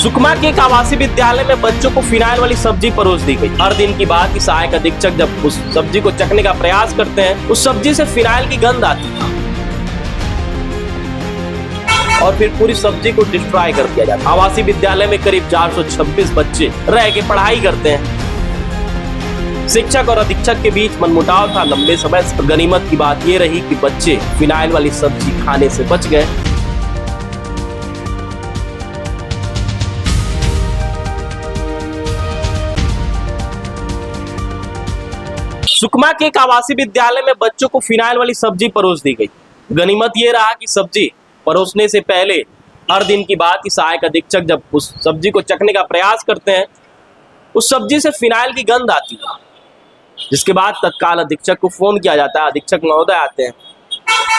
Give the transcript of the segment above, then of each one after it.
सुकमा के एक आवासीय विद्यालय में बच्चों को फिनाइल वाली सब्जी परोस दी गई। हर दिन की बात, सहायक अधीक्षक जब उस सब्जी को चखने का प्रयास करते हैं, उस सब्जी से फिनाइल की गंध आती है और फिर पूरी सब्जी को डिस्ट्रॉय कर दिया जाता है। आवासीय विद्यालय में करीब 426 बच्चे रह के पढ़ाई करते हैं। शिक्षक और अधीक्षक के बीच मनमुटाव था लंबे समय से। गनीमत की बात यह रही कि बच्चे फिनाइल वाली सब्जी खाने से बच गए। सुकमा के एक आवासीय विद्यालय में बच्चों को फिनाइल वाली सब्जी परोस दी गई। गनीमत ये रहा कि सब्जी परोसने से पहले हर दिन की बात, सहायक अधीक्षक जब उस सब्जी को चखने का प्रयास करते हैं, उस सब्जी से फिनाइल की गंध आती है, जिसके बाद तत्काल अधीक्षक को फोन किया जाता है। अधीक्षक महोदय आते हैं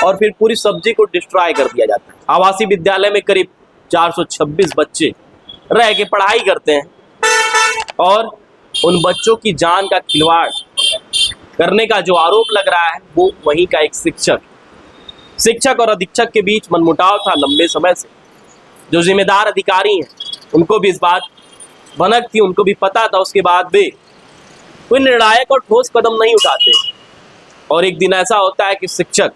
और फिर पूरी सब्जी को डिस्ट्रॉय कर दिया जाता है। आवासीय विद्यालय में करीब 426 बच्चे रह के पढ़ाई करते हैं और उन बच्चों की जान का खिलवाड़ करने का जो आरोप लग रहा है, वो वहीं का एक शिक्षक और अधीक्षक के बीच मनमुटाव था लंबे समय से। जो जिम्मेदार अधिकारी हैं, उनको भी इस बात भनक थी, उनको भी पता था, उसके बाद भी कोई निर्णायक और ठोस कदम नहीं उठाते। और एक दिन ऐसा होता है कि शिक्षक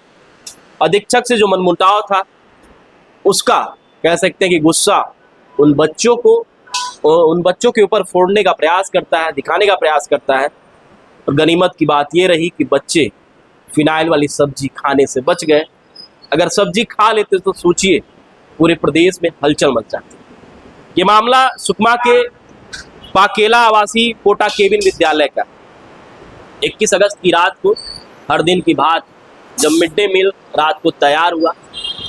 अधीक्षक से जो मनमुटाव था, उसका कह सकते हैं कि गुस्सा उन बच्चों के ऊपर फोड़ने का प्रयास करता है, दिखाने का प्रयास करता है। और गनीमत की बात यह रही कि बच्चे फिनाइल वाली सब्जी खाने से बच गए। अगर सब्जी खा लेते तो सोचिए, पूरे प्रदेश में हलचल मच जाती। ये मामला सुकमा के पाकेला आवासीय कोटा केबिन विद्यालय का 21 अगस्त की रात को, हर दिन की बात, जब मिड डे मील रात को तैयार हुआ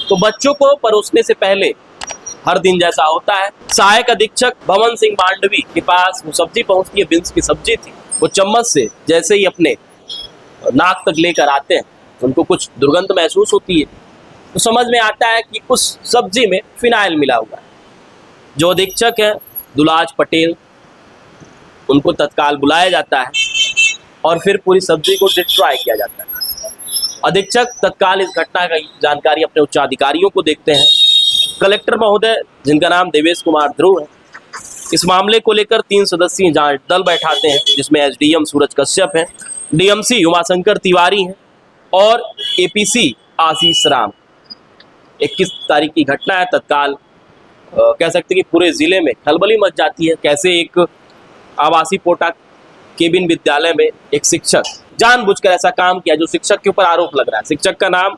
तो बच्चों को परोसने से पहले हर दिन जैसा होता है, सहायक अधीक्षक भवन सिंह मांडवी के पास वो सब्जी पहुंचती है। बीन्स की सब्जी थी। वो चम्मच से जैसे ही अपने नाक तक लेकर आते हैं, उनको कुछ दुर्गंध महसूस होती है। तो समझ में आता है कि उस सब्जी में फिनाइल मिला हुआ है। जो अधीक्षक है दुलाज पटेल, उनको तत्काल बुलाया जाता है और फिर पूरी सब्जी को डिस्ट्रॉय किया जाता है। अधीक्षक तत्काल इस घटना की जानकारी अपने उच्चाधिकारियों को देते हैं। कलेक्टर महोदय, जिनका नाम देवेश कुमार ध्रुव है, इस मामले को लेकर 3 सदस्यीय जांच दल बैठाते हैं, जिसमें एसडीएम सूरज कश्यप हैं, डीएमसी उमाशंकर तिवारी हैं और एपीसी आशीष राम। 21 तारीख की घटना है। तत्काल कह सकते हैं कि पूरे जिले में खलबली मच जाती है। कैसे एक आवासीय कोटा केबिन विद्यालय में एक शिक्षक जानबूझकर ऐसा काम किया, जो शिक्षक के ऊपर आरोप लग रहा है। शिक्षक का नाम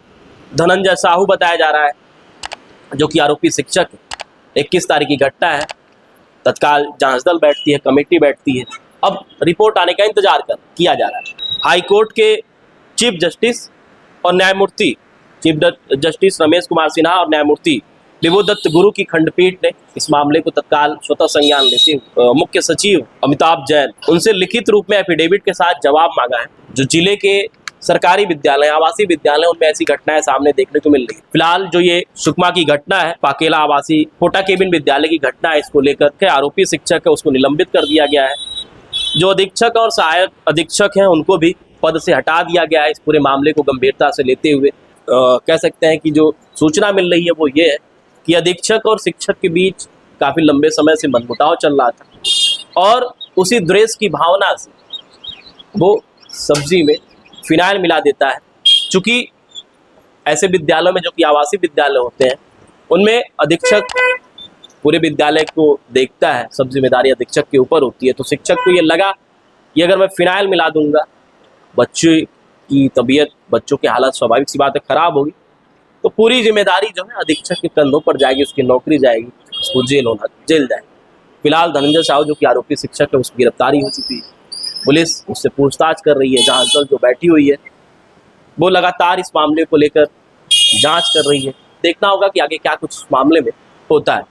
धनंजय साहू बताया जा रहा है, जो कि आरोपी शिक्षक है। 21 तारीख की घटना है। तत्काल जांच दल बैठती है, कमेटी बैठती है। अब रिपोर्ट आने का इंतजार किया जा रहा है। हाई कोर्ट के चीफ जस्टिस और न्यायमूर्ति चीफ जस्टिस रमेश कुमार सिन्हा और न्यायमूर्ति विभुदत्त गुरु की खंडपीठ ने इस मामले को तत्काल स्वतः संज्ञान लेते हुए मुख्य सचिव अमिताभ जैन, उनसे लिखित रूप में एफिडेविट के साथ जवाब मांगा है। जो जिले के सरकारी विद्यालय, आवासीय विद्यालय, उनमें ऐसी घटनाएं सामने देखने को मिल रही है। फिलहाल जो ये सुकमा की घटना है, पाकेला आवासीय कोटा केबिन विद्यालय की घटना है, इसको लेकर के आरोपी शिक्षक है उसको निलंबित कर दिया गया है। जो अधीक्षक और सहायक अधीक्षक हैं, उनको भी पद से हटा दिया गया है। इस पूरे मामले को गंभीरता से लेते हुए कह सकते हैं कि जो सूचना मिल रही है वो ये है कि अधीक्षक और शिक्षक के बीच काफी लंबे समय से मनमुटाव चल रहा था और उसी द्वेष की भावना से वो सब्जी में फिनाइल मिला देता है। चूंकि ऐसे विद्यालयों में, जो कि आवासीय विद्यालय होते हैं, उनमें अधीक्षक पूरे विद्यालय को देखता है, सब जिम्मेदारी अधीक्षक के ऊपर होती है। तो शिक्षक को ये लगा कि अगर मैं फिनाइल मिला दूंगा, बच्चे की तबीयत, बच्चों की हालत स्वाभाविक सी बात है खराब होगी, तो पूरी जिम्मेदारी जो है अधीक्षक के कंधों पर जाएगी, उसकी नौकरी जाएगी, उसको जेल जाएगी। फिलहाल धनंजय साहू, जो कि आरोपी शिक्षक है, उसकी गिरफ्तारी हो चुकी है। पुलिस उससे पूछताछ कर रही है। जांच दल जो बैठी हुई है वो लगातार इस मामले को लेकर जांच कर रही है। देखना होगा कि आगे क्या कुछ इस मामले में होता है।